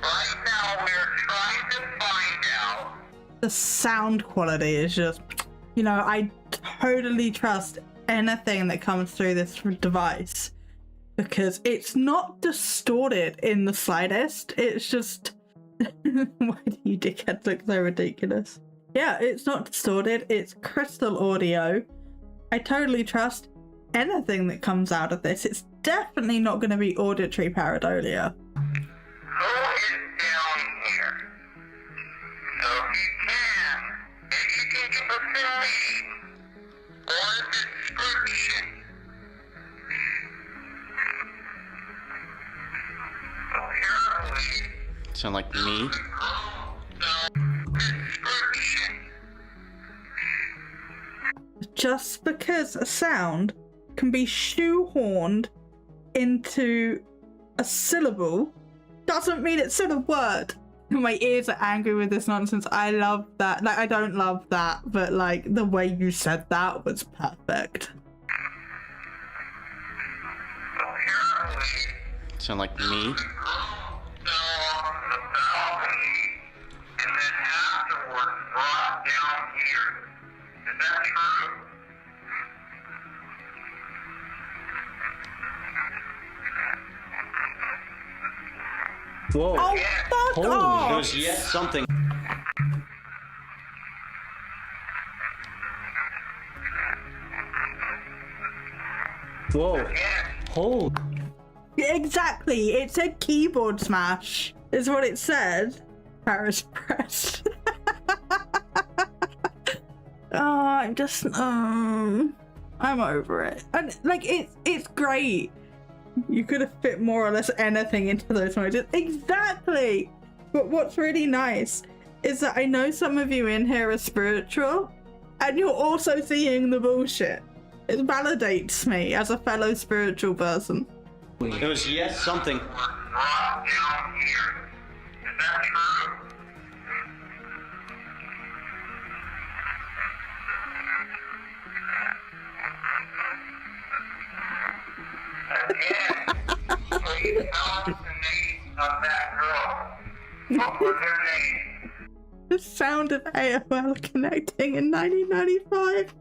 Right now we're trying to find out. The sound quality is just, you know, I totally trust anything that comes through this device because it's not distorted in the slightest. It's just why do you dickheads look so ridiculous? Yeah, it's not distorted, it's crystal audio. I totally trust anything that comes out of this. It's definitely not going to be auditory pareidolia. Who is down here? So if you can give us a name or a description. Apparently, Sound like me? description. Just because a sound can be shoehorned into a syllable doesn't mean it's still a word. My ears are angry with this nonsense. I love that. Like, I don't love that, but like the way you said that was perfect. Apparently, Sound like me? fell off the balcony and then afterwards brought down here. Is that true? Whoa. Oh, fuck Holy, off! There's yet something. Whoa. Holy. Exactly. It said keyboard smash, is what it said. Paris Press. Oh, I'm over it. And like, it's great. You could have fit more or less anything into those noises. Exactly. But what's really nice is that I know some of you in here are spiritual, and you're also seeing the bullshit. It validates me as a fellow spiritual person. There's yet something. Brought down here. Is that true? Again, please tell us the name of that girl. What was her name? The sound of AOL connecting in 1995.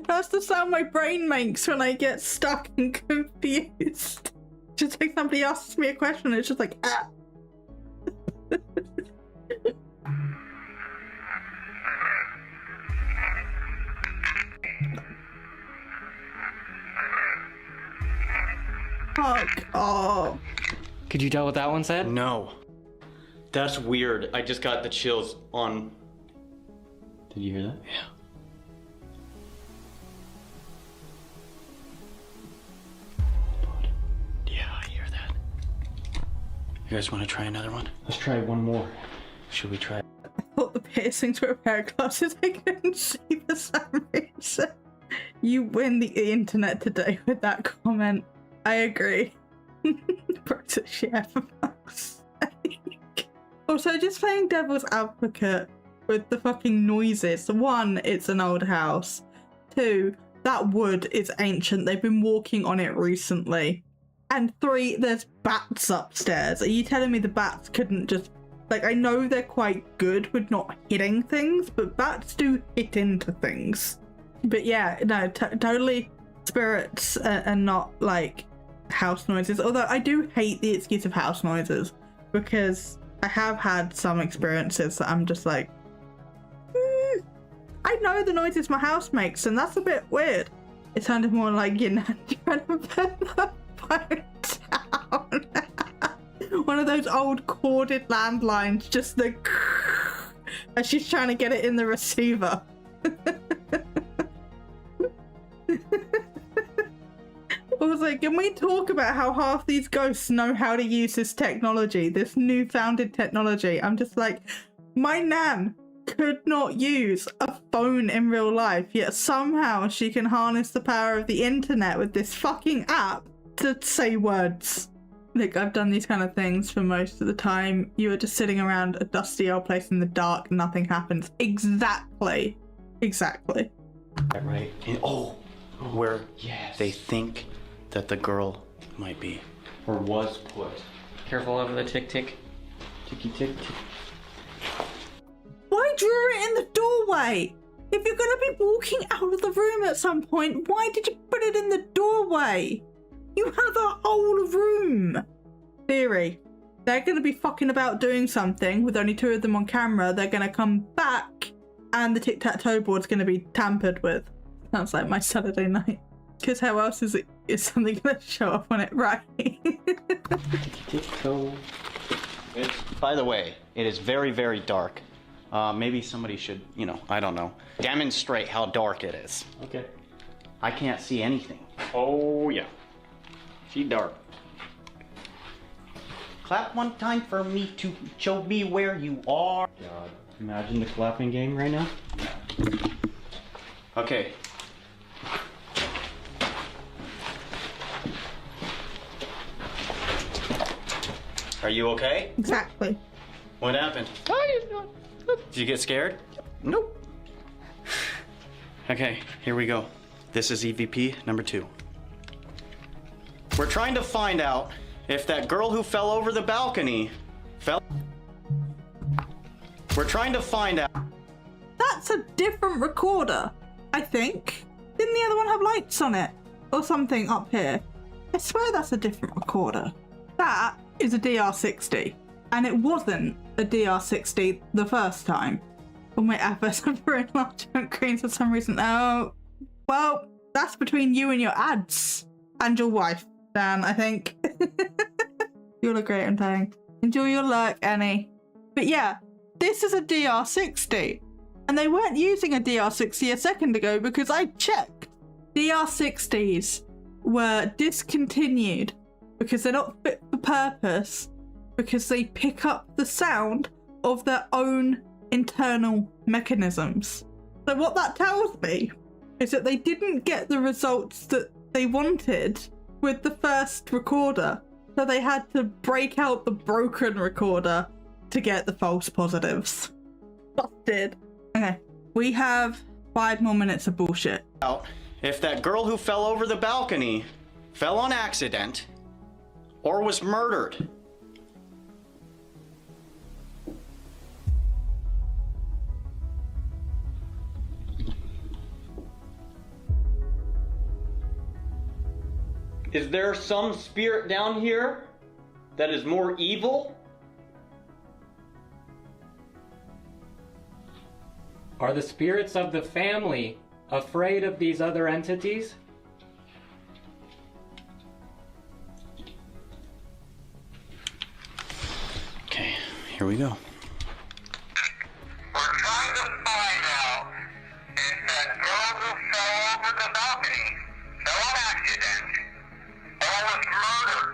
That's the sound my brain makes when I get stuck and confused. Just like somebody asks me a question, it's just like, ah. Fuck off. Could you tell what that one said? No. That's weird. I just got the chills on. Did you hear that? Yeah. Yeah, I hear that. You guys want to try another one? Let's try one more. Should we try? I thought the piercings were a pair of glasses. I couldn't see for some reason. You win the internet today with that comment. I agree. British chef, for fuck's sake. Also, just playing devil's advocate with the fucking noises. One, it's an old house. Two, that wood is ancient. They've been walking on it recently. And three, there's bats upstairs. Are you telling me the bats couldn't just... Like, I know they're quite good with not hitting things, but bats do hit into things. But yeah, no, totally spirits and not, like, house noises. Although I do hate the excuse of house noises, because I have had some experiences that I'm just like, I know the noises my house makes, and that's a bit weird. It sounded more like you're not trying to put the phone down. One of those old corded landlines, just the as she's trying to get it in the receiver. I was like, can we talk about how half these ghosts know how to use this technology, this newfounded technology? I'm just like, my nan could not use a phone in real life, yet somehow she can harness the power of the internet with this fucking app to say words. Look, I've done these kind of things for most of the time. You are just sitting around a dusty old place in the dark, nothing happens. Exactly. Exactly. Right? And, where Yes. they think that the girl might be. Or was put. Careful over the tick-tick. Ticky-tick. Why draw it in the doorway? If you're gonna be walking out of the room at some point, why did you put it in the doorway? You have a whole room. Theory. They're gonna be fucking about doing something with only two of them on camera. They're gonna come back and the tic-tac-toe board's gonna be tampered with. Sounds like my Saturday night. Because how else is something gonna show up on it, right? Tic-Tac-Toe. By the way, it is very, very dark. Maybe somebody should, I don't know, demonstrate how dark it is. Okay. I can't see anything. Oh, yeah. She dark. Clap one time for me to show me where you are. God. Imagine the clapping game right now. Okay. Are you okay? Exactly. What happened? Did you get scared? Nope. Okay, here we go. This is EVP number 2. We're trying to find out if that girl who fell over the balcony fell. We're trying to find out. That's a different recorder, I think. Didn't the other one have lights on it? Or something up here? I swear that's a different recorder. That is a DR60. And it wasn't a DR60 the first time. All my adverts are very large and green for some reason. Oh, well, that's between you and your ads. And your wife, Dan, I think. You look great in playing. Enjoy your lurk, Annie. But yeah, this is a DR60. And they weren't using a DR60 a second ago because I checked. DR60s were discontinued because they're not fit for purpose, because they pick up the sound of their own internal mechanisms. So what that tells me is that they didn't get the results that they wanted with the first recorder. So they had to break out the broken recorder to get the false positives. Busted. Okay, we have 5 more minutes of bullshit. Out if that girl who fell over the balcony fell on accident or was murdered. Is there some spirit down here that is more evil? Are the spirits of the family afraid of these other entities? Okay, here we go. We're trying to find out if that girl who fell over the balcony fell on accident or was murdered.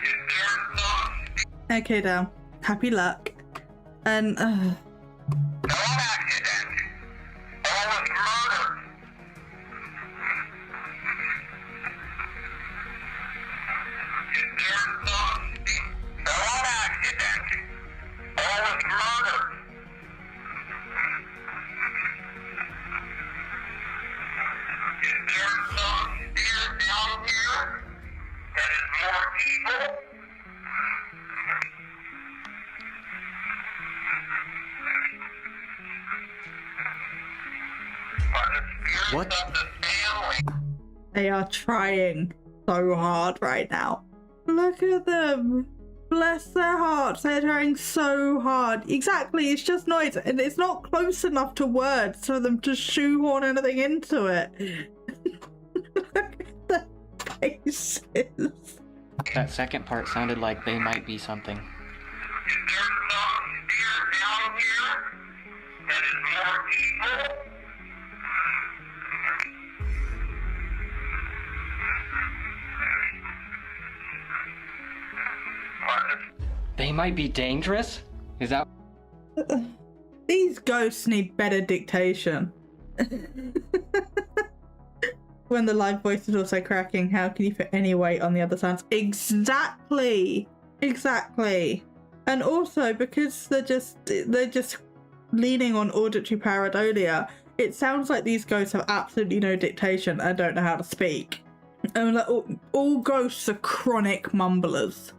Is there some Okay, down. Happy luck. And fell on accident or was murdered? Is there some fell on accident or was murdered? Is there some spirit down here that is more evil? Are the spirits What? of the family? they are trying so hard right now. Look at them. Bless their hearts. They're trying so hard. Exactly. It's just noise. And it's not close enough to words for them to shoehorn anything into it. Look at their faces. That second part sounded like they might be something. Is there some spirit down here that is more evil? They might be dangerous? Is that These ghosts need better dictation. When the live voice is also cracking, how can you put any weight on the other sounds? Exactly. Exactly. And also because they're just leaning on auditory pareidolia, it sounds like these ghosts have absolutely no dictation and don't know how to speak. And like all ghosts are chronic mumblers.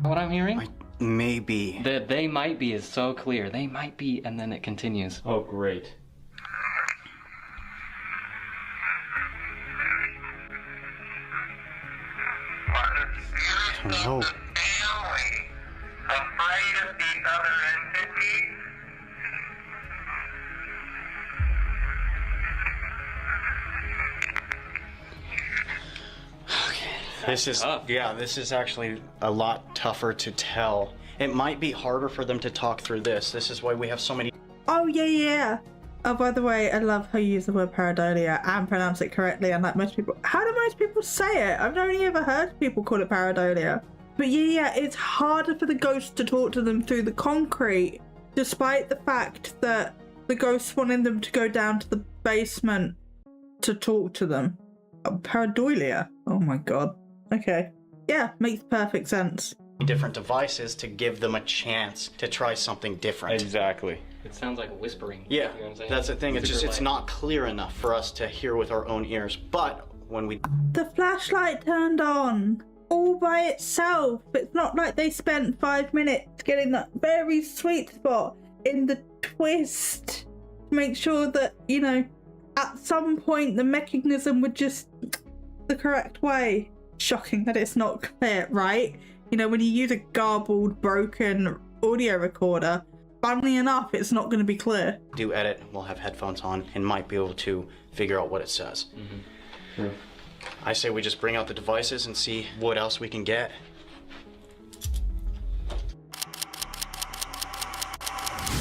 what I'm hearing? Maybe. The they might be is so clear. They might be, and then it continues. Oh, great. Are the spirits No. of the family afraid of these other entities? This is, yeah, this is actually a lot tougher to tell. It might be harder for them to talk through this. This is why we have so many. Oh, yeah. Oh, by the way, I love how you use the word pareidolia and pronounce it correctly, unlike most people. How do most people say it? I've only ever heard people call it pareidolia. But yeah, it's harder for the ghost to talk to them through the concrete, despite the fact that the ghost wanted them to go down to the basement to talk to them. Oh, pareidolia? Oh my god. Okay. Yeah, makes perfect sense. different devices to give them a chance to try something different. Exactly. It sounds like whispering. Yeah, You know what I'm saying? that's the thing. It's just, Super it's light. not clear enough for us to hear with our own ears. But when we The flashlight turned on all by itself. It's not like they spent 5 minutes getting that very sweet spot in the twist to make sure that, you know, at some point the mechanism would just the correct way. Shocking that it's not clear, right? You know, when you use a garbled, broken audio recorder, funnily enough, it's not going to be clear. do edit, we'll have headphones on and might be able to figure out what it says. True. I say we just bring out the devices and see what else we can get.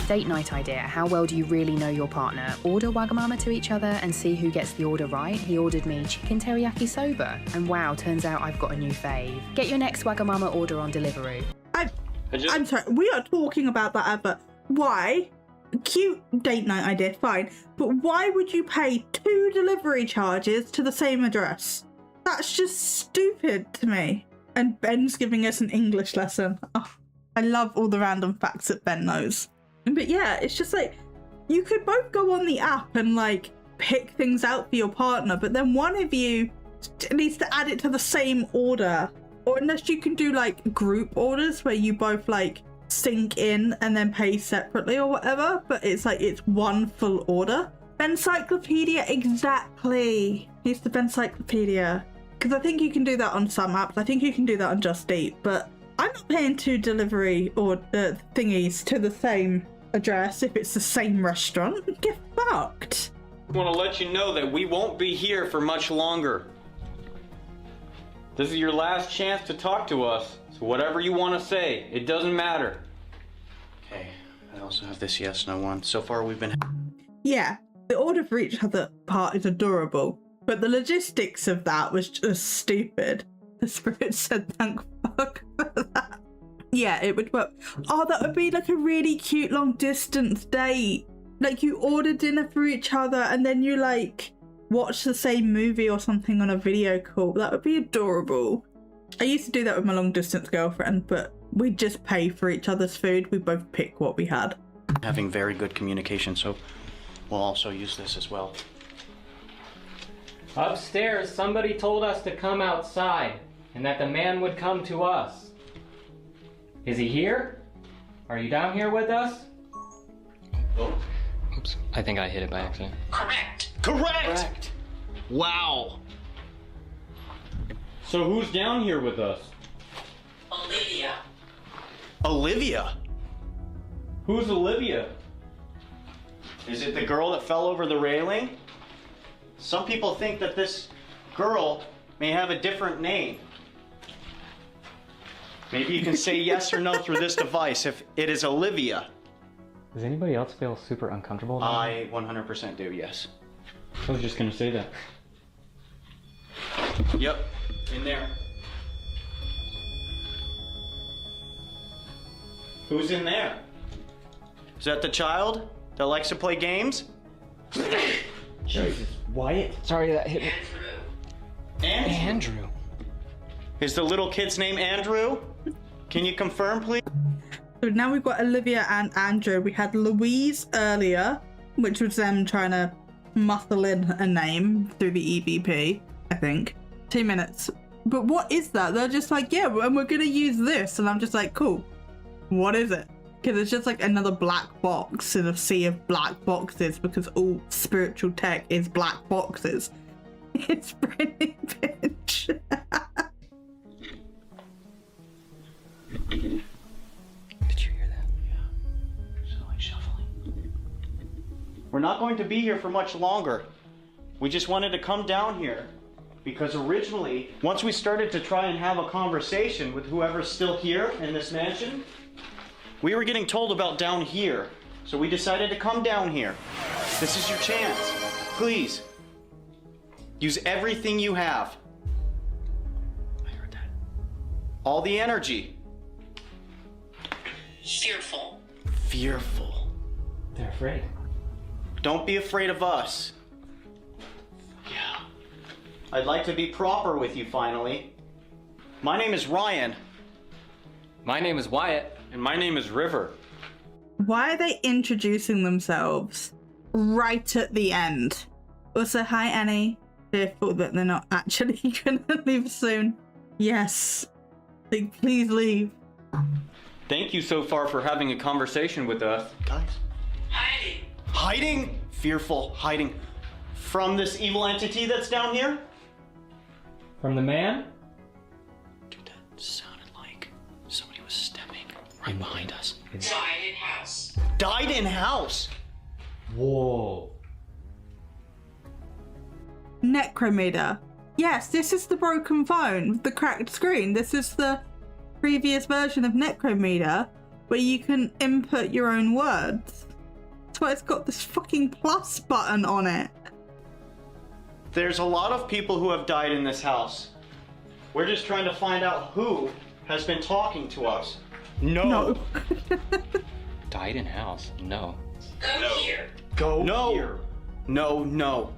Date night idea. How well do you really know your partner? Order Wagamama to each other and see who gets the order right. He ordered me chicken teriyaki soba. And wow, turns out I've got a new fave. Get your next Wagamama order on Deliveroo. I'm sorry, we are talking about that advert. Why? Cute date night idea, fine. But why would you pay 2 delivery charges to the same address? That's just stupid to me. And Ben's giving us an English lesson. Oh, I love all the random facts that Ben knows. But yeah, it's just like, you could both go on the app and like pick things out for your partner, but then one of you needs to add it to the same order. Or unless you can do like group orders where you both like sync in and then pay separately or whatever, but it's like it's one full order. Encyclopedia, exactly. Use the Encyclopedia. Because I think you can do that on some apps. I think you can do that on Just Eat, but I'm not paying 2 delivery or thingies to the same address if it's the same restaurant. Get fucked. I want to let you know that we won't be here for much longer. This is your last chance to talk to us, so whatever you want to say, it doesn't matter. Okay, I also have this yes, no one. So far we've been... Yeah, the order for each other part is adorable, but the logistics of that was just stupid. The spirit said thank fuck for that. Yeah, it would work. Oh, that would be like a really cute long distance date. Like you order dinner for each other and then you like watch the same movie or something on a video call. That would be adorable. I used to do that with my long distance girlfriend, but we'd just pay for each other's food. We both pick what we had. having very good communication, so we'll also use this as well. Upstairs, somebody told us to come outside and that the man would come to us. Is he here? Are you down here with us? Oh. Oops, I think I hit it by accident. Correct. Correct! Wow. So who's down here with us? Olivia. Olivia? Who's Olivia? Is it the girl that fell over the railing? Some people think that this girl may have a different name. Maybe you can say yes or no through this device if it is Olivia. Does anybody else feel super uncomfortable now? I 100% do, yes. I was just gonna say that. Yep, in there. Who's in there? Is that the child that likes to play games? Jesus, Wyatt? Sorry, that hit me. Andrew. Andrew. Is the little kid's name Andrew? Can you confirm, please? So now we've got Olivia and Andrew. We had Louise earlier, which was them trying to muscle in a name through the EVP, I think. 2 minutes. But what is that? They're just like, yeah, and we're gonna use this. And I'm just like, cool. What is it? Because it's just like another black box in a sea of black boxes, because all spiritual tech is black boxes. It's pretty bitch. Did you hear that? So like shuffling. We're not going to be here for much longer. We just wanted to come down here because originally, once we started to try and have a conversation with whoever's still here in this mansion, we were getting told about down here. So we decided to come down here. This is your chance. Please. Use everything you have. I heard that. All the energy. Fearful. Fearful. They're afraid. Don't be afraid of us. Yeah. I'd like to be proper with you finally. My name is Ryan. My name is Wyatt. And my name is River. Why are they introducing themselves right at the end? Also, hi Annie. Fearful that they're not actually gonna leave soon. Yes. Like, please leave. Thank you so far for having a conversation with us. Guys. Hiding. Hiding? Fearful. Hiding. From this evil entity that's down here? From the man? Dude, that sounded like somebody was stepping right behind us. Died in house. Died in house. Whoa. Necrometer. Yes, this is the broken phone with the cracked screen. This is the previous version of Necrometer where you can input your own words. That's why it's got this fucking plus button on it. There's a lot of people who have died in this house. We're just trying to find out who has been talking to us. No. Died in house. No. Go here. Go here. No, no.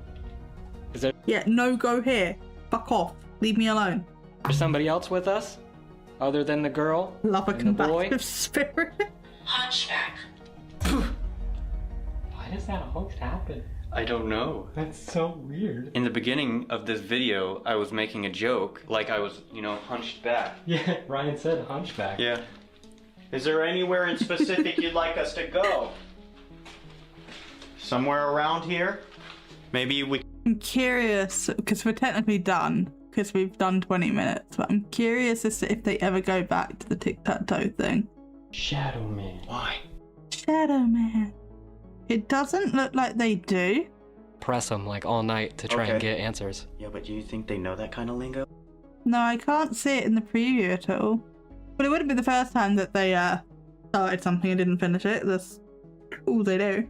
Yeah, no, go here. Fuck off. Leave me alone. There's somebody else with us? Other than the girl? Love a and the boy? combative spirit. Hunchback. Why does that host happen? I don't know. That's so weird. In the beginning of this video, I was making a joke, like I was, hunched back. Yeah, Ryan said hunchback. Yeah. Is there anywhere in specific you'd like us to go? Somewhere around here? Maybe we. I'm curious, because we're technically done, because we've done 20 minutes, but I'm curious as to if they ever go back to the tic-tac-toe thing. Shadow Man. Why? Shadow Man. It doesn't look like they do. Press them like all night to try and Okay. get answers. Yeah, but do you think they know that kind of lingo? No, I can't see it in the preview at all. But it wouldn't be the first time that they started something and didn't finish it. That's all they do.